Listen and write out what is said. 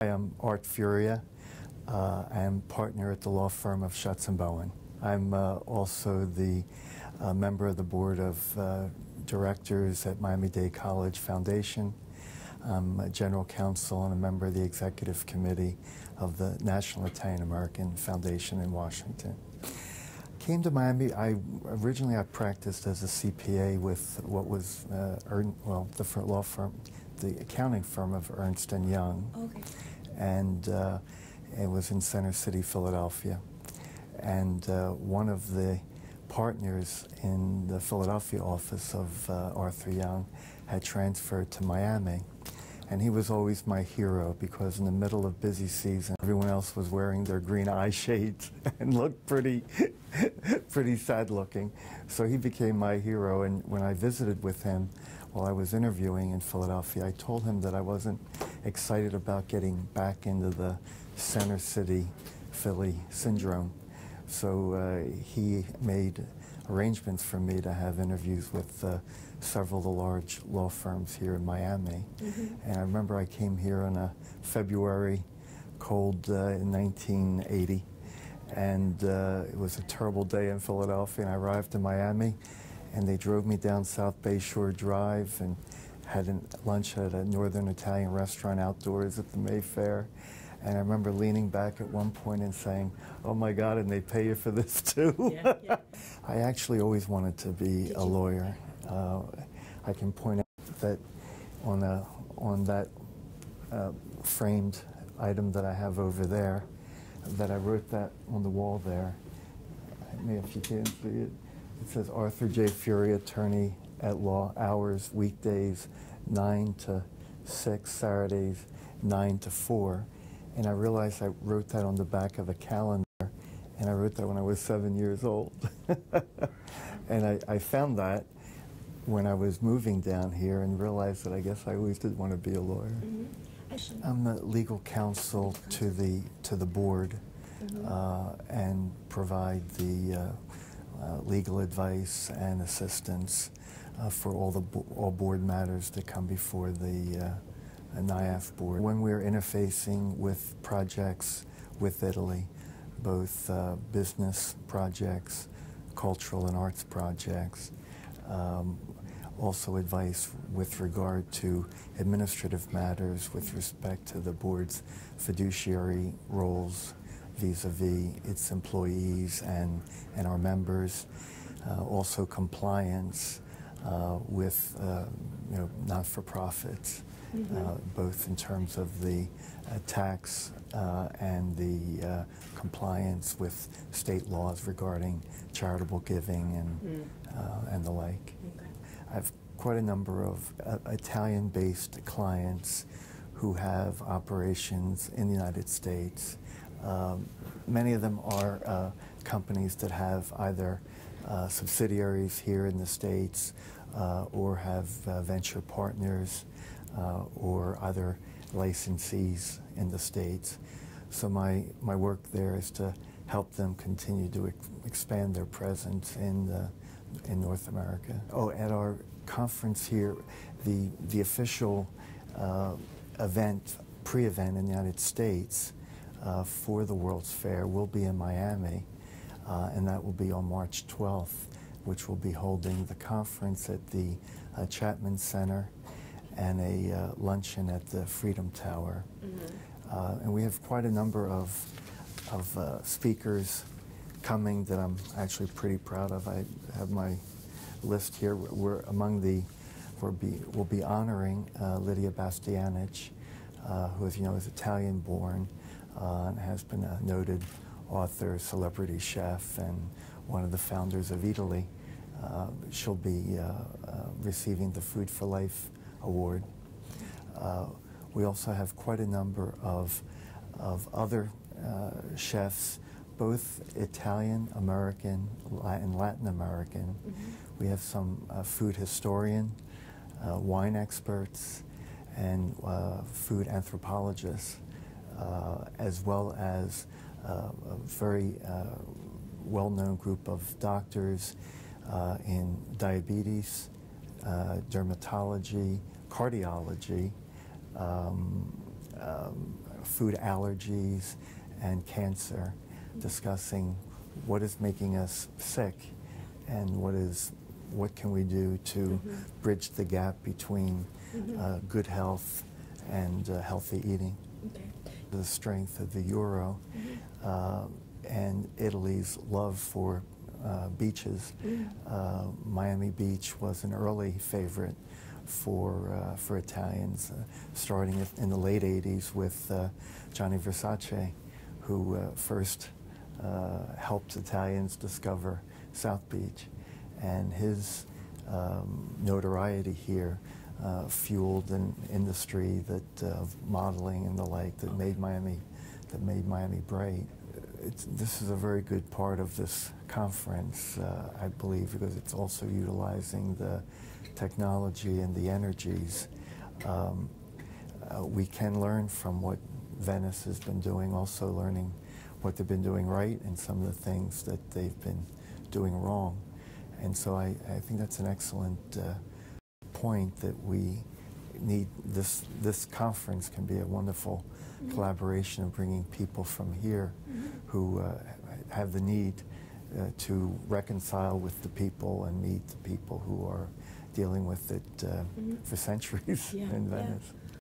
I am Art Furia. I'm partner at the law firm of Schutz & Bowen. I'm also the member of the board of directors at Miami-Dade College Foundation. I'm a general counsel and a member of the executive committee of the National Italian American Foundation in Washington. Came to Miami. Originally I practiced as a CPA with what was the law firm, the accounting firm of Ernst Young. Okay. And it was in Center City, Philadelphia. And one of the partners in the Philadelphia office of Arthur Young had transferred to Miami. And he was always my hero because in the middle of busy season, everyone else was wearing their green eye shades and looked pretty sad looking. So he became my hero. And when I visited with him while I was interviewing in Philadelphia, I told him that I wasn't excited about getting back into the Center City, Philly syndrome. So he made arrangements for me to have interviews with several of the large law firms here in Miami. Mm-hmm. And I remember I came here on a February cold in 1980, and it was a terrible day in Philadelphia, and I arrived in Miami, and they drove me down South Bay Shore Drive and had lunch at a Northern Italian restaurant outdoors at the Mayfair. And I remember leaning back at one point and saying, "Oh my God, and they pay you for this too?" Yeah, yeah. I actually always wanted to be a lawyer. I can point out that on that framed item that I have over there, that I wrote that on the wall there. If you can't see it, it says Arthur J. Furia, attorney at law, hours, weekdays 9 to 6, Saturdays 9 to 4. And I realized I wrote that on the back of a calendar, and I wrote that when I was 7 years old. And I found that when I was moving down here and realized that I guess I always did want to be a lawyer. Mm-hmm. I'm the legal counsel to the board, Mm-hmm. and provide the legal advice and assistance for all board matters that come before the NIAF board. When we're interfacing with projects with Italy, both business projects, cultural and arts projects, also advice with regard to administrative matters with respect to the board's fiduciary roles vis-a-vis its employees and our members, also compliance with not-for-profits. Mm-hmm. Both in terms of the tax and the compliance with state laws regarding charitable giving and the like. Okay. I have quite a number of Italian-based clients who have operations in the United States. Many of them are companies that have either subsidiaries here in the States or have venture partners or other licensees in the States. So my work there is to help them continue to expand their presence in North America. Oh, at our conference here, the official event, pre-event in the United States for the World's Fair will be in Miami, and that will be on March 12th, which will be holding the conference at the Chapman Center and a luncheon at the Freedom Tower. Mm-hmm. And we have quite a number of speakers coming that I'm actually pretty proud of. I have my list here. We'll be honoring Lydia Bastianich, who, as you know, is Italian-born and has been a noted author, celebrity chef, and one of the founders of Italy. She'll be receiving the Food for Life Award. We also have quite a number of other chefs, both Italian, American, and Latin American. Mm-hmm. We have some food historian, wine experts, and food anthropologists, as well as a very well-known group of doctors in diabetes, dermatology, cardiology, food allergies and cancer, discussing what is making us sick and what can we do to bridge the gap between good health and healthy eating. Okay. The strength of the euro and Italy's love for beaches. Miami Beach was an early favorite for Italians, starting in the late 80s with Gianni Versace, who first helped Italians discover South Beach. And his notoriety here fueled an industry of modeling and the like that made Miami bright. This is a very good part of this conference, I believe, because it's also utilizing the technology and the energies. We can learn from what Venice has been doing, also learning what they've been doing right and some of the things that they've been doing wrong. And so I think that's an excellent point, that we need this conference can be a wonderful collaboration of bringing people from here who have the need to reconcile with the people and meet the people who are dealing with it for centuries in Venice.